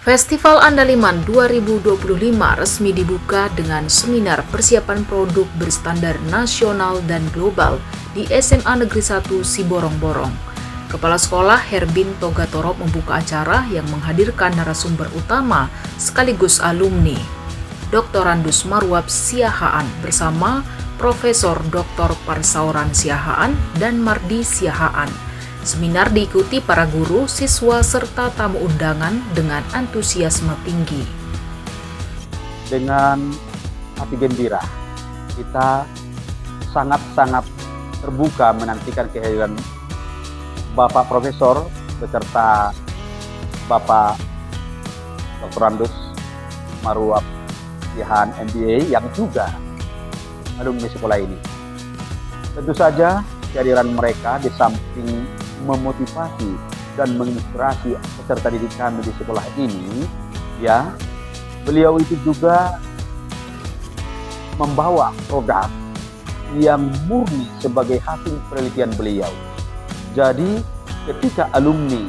Festival Andaliman 2025 resmi dibuka dengan seminar persiapan produk berstandar nasional dan global di SMA Negeri 1 Siborong-Borong. Kepala Sekolah Herbin Togatorop membuka acara yang menghadirkan narasumber utama sekaligus alumni, Dr. Randus Marwab Siahaan bersama Profesor Dr. Parsauran Siahaan dan Mardi Siahaan. Seminar diikuti para guru, siswa, serta tamu undangan dengan antusiasme tinggi. Dengan hati gembira, kita sangat-sangat terbuka menantikan kehadiran Bapak Profesor beserta Bapak Dr. Randus Marwab Siahaan MBA yang juga alumni sekolah ini. Tentu saja kehadiran mereka di samping memotivasi dan menginspirasi peserta didik kami di sekolah ini, ya, beliau itu juga membawa produk yang murni sebagai hasil penelitian beliau. Jadi ketika alumni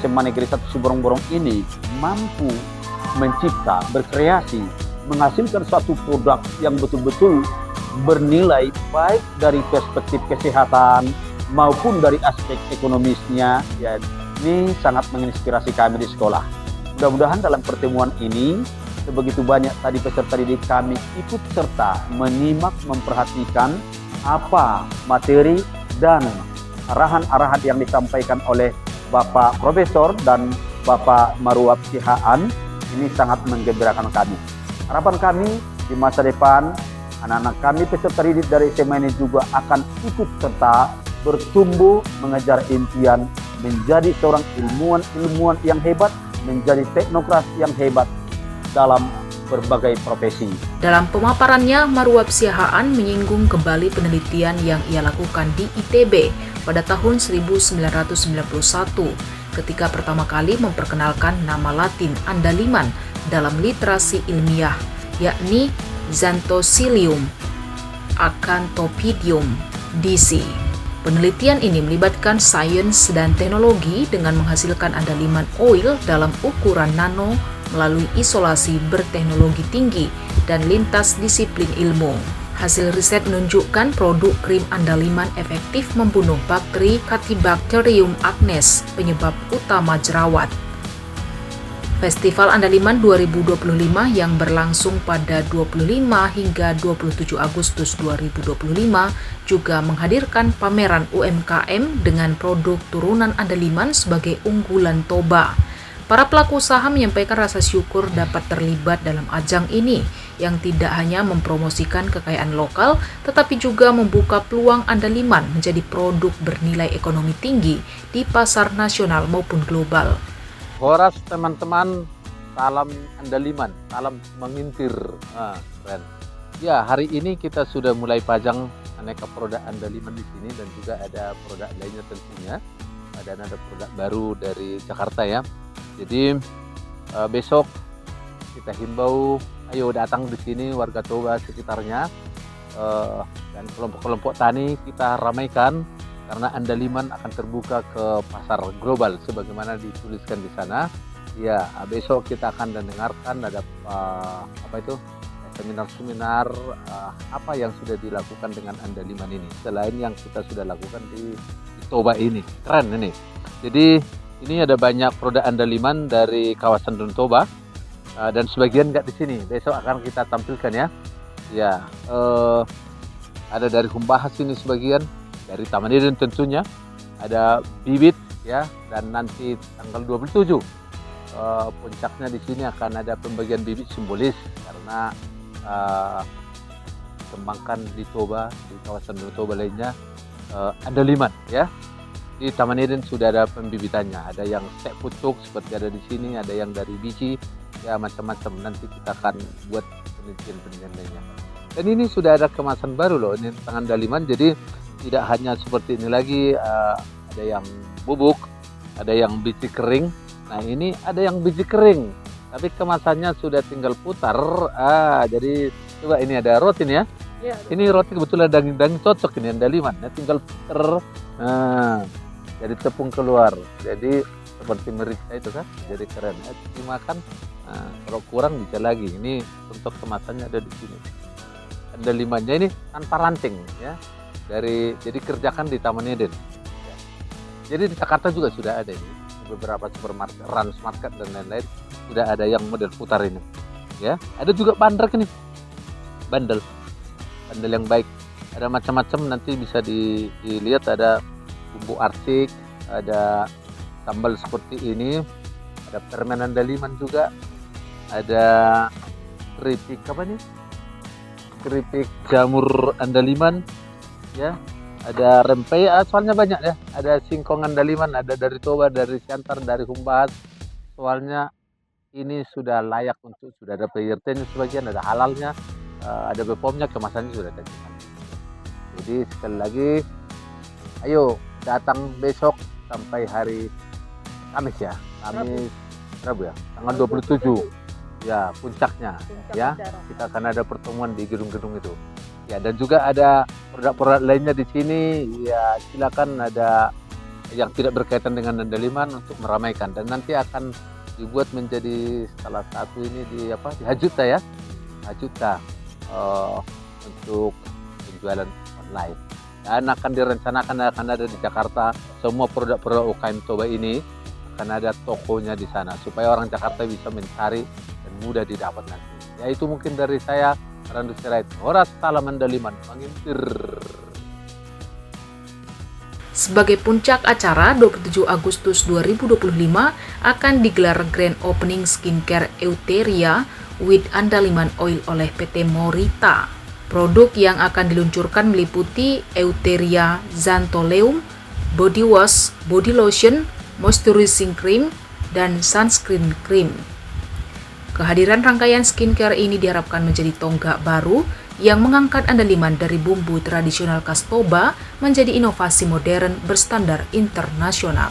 SMA Negeri 1 Siborong-Borong ini mampu mencipta, berkreasi, menghasilkan suatu produk yang betul-betul bernilai baik dari perspektif kesehatan maupun dari aspek ekonomisnya, ya, ini sangat menginspirasi kami di sekolah. Mudah-mudahan dalam pertemuan ini sebegitu banyak tadi peserta didik kami ikut serta menyimak, memperhatikan apa materi dan arahan-arahan yang disampaikan oleh Bapak Profesor dan Bapak Marwab Siahaan. Ini sangat menggembirakan kami. Harapan kami di masa depan anak-anak kami peserta didik dari SMA ini juga akan ikut serta bertumbuh mengejar impian menjadi seorang ilmuwan yang hebat, menjadi teknokrat yang hebat dalam berbagai profesi. Dalam pemaparannya, Marwab Siahaan menyinggung kembali penelitian yang ia lakukan di ITB pada tahun 1991 ketika pertama kali memperkenalkan nama Latin Andaliman dalam literasi ilmiah, yakni Xanthocillium acanthopidium DC. Penelitian ini melibatkan sains dan teknologi dengan menghasilkan andaliman oil dalam ukuran nano melalui isolasi berteknologi tinggi dan lintas disiplin ilmu. Hasil riset menunjukkan produk krim andaliman efektif membunuh bakteri Cathibacterium acnes, penyebab utama jerawat. Festival Andaliman 2025 yang berlangsung pada 25 hingga 27 Agustus 2025 juga menghadirkan pameran UMKM dengan produk turunan andaliman sebagai unggulan Toba. Para pelaku usaha menyampaikan rasa syukur dapat terlibat dalam ajang ini yang tidak hanya mempromosikan kekayaan lokal tetapi juga membuka peluang andaliman menjadi produk bernilai ekonomi tinggi di pasar nasional maupun global. Horas teman-teman, salam andaliman, salam mengintir. Keren. Ya, hari ini kita sudah mulai pajang aneka produk andaliman di sini dan juga ada produk lainnya tentunya. Dan ada produk baru dari Jakarta ya. Jadi besok kita himbau, ayo datang di sini warga Toba sekitarnya dan kelompok-kelompok tani kita ramaikan. Karena andaliman akan terbuka ke pasar global sebagaimana dituliskan di sana. Ya, besok kita akan dengarkan ada seminar-seminar apa yang sudah dilakukan dengan andaliman ini selain yang kita sudah lakukan di Toba ini. Keren ini. Jadi ini ada banyak produk andaliman dari kawasan Danau Toba dan sebagian nggak di sini. Besok akan kita tampilkan ya. Ya, ada dari Humbahas ini sebagian. Dari Taman Eden tentunya ada bibit ya, dan nanti tanggal 27 puncaknya di sini akan ada pembagian bibit simbolis karena kembangkan di Toba, di kawasan Danau Toba lainnya andaliman ya. Di Taman Eden sudah ada pembibitannya, ada yang stek pucuk seperti ada di sini, ada yang dari biji ya, macam-macam. Nanti kita akan buat penelitian lainnya. Dan ini sudah ada kemasan baru loh, ini tentang andaliman. Jadi tidak hanya seperti ini lagi, ada yang bubuk, ada yang biji kering. Nah ini ada yang biji kering, tapi kemasannya sudah tinggal putar. Jadi coba ini ada roti nih ya. Ya, ini roti kebetulan daging-daging cocok ini andaliman. Tinggal putar, jadi tepung keluar. Jadi seperti meriksa itu kan, jadi keren. Dimakan, kalau kurang bisa lagi. Ini untuk kemasannya ada di sini. Andalimannya ini tanpa ranting ya. Jadi kerjakan di Taman Eden. Ya. Jadi di Jakarta juga sudah ada ini. Beberapa supermarket, Rans Market dan lain-lain sudah ada yang model putar ini. Ya, ada juga bandrek ini. Bandel yang baik. Ada macam-macam, nanti bisa dilihat, ada bumbu arsik, ada sambal seperti ini, ada permen andaliman juga, ada keripik apa nih? Keripik jamur andaliman, ya. Ada rempeyek, soalnya banyak ya. Ada singkong andaliman, ada dari Toba, dari Siantar, dari Humbahas. Soalnya ini sudah layak untuk, sudah ada PRT-nya sebagian, ada halalnya, ada BPOM-nya, kemasannya sudah ada. Jadi sekali lagi, ayo datang besok sampai hari Kamis ya, Kamis Rabu ya, tanggal 27 ya puncaknya ya. Kita akan ada pertemuan di gedung-gedung itu. Ya, dan juga ada produk-produk lainnya di sini. Ya, silakan, ada yang tidak berkaitan dengan andaliman untuk meramaikan, dan nanti akan dibuat menjadi salah satu ini di Hajuta ya, Hajuta untuk penjualan online. Dan akan direncanakan akan ada di Jakarta, semua produk-produk UKM Toba ini akan ada tokonya di sana supaya orang Jakarta bisa mencari dan mudah didapat nanti. Ya, itu mungkin dari saya, Randu Sirait. Horas salam andaliman mengintir. Sebagai puncak acara, 27 Agustus 2025 akan digelar Grand Opening Skincare Euteria with Andaliman Oil oleh PT Morita. Produk yang akan diluncurkan meliputi Euteria Xantholeum, body wash, body lotion, moisturizing cream, dan sunscreen cream. Kehadiran rangkaian skincare ini diharapkan menjadi tonggak baru yang mengangkat andaliman dari bumbu tradisional khas Toba menjadi inovasi modern berstandar internasional.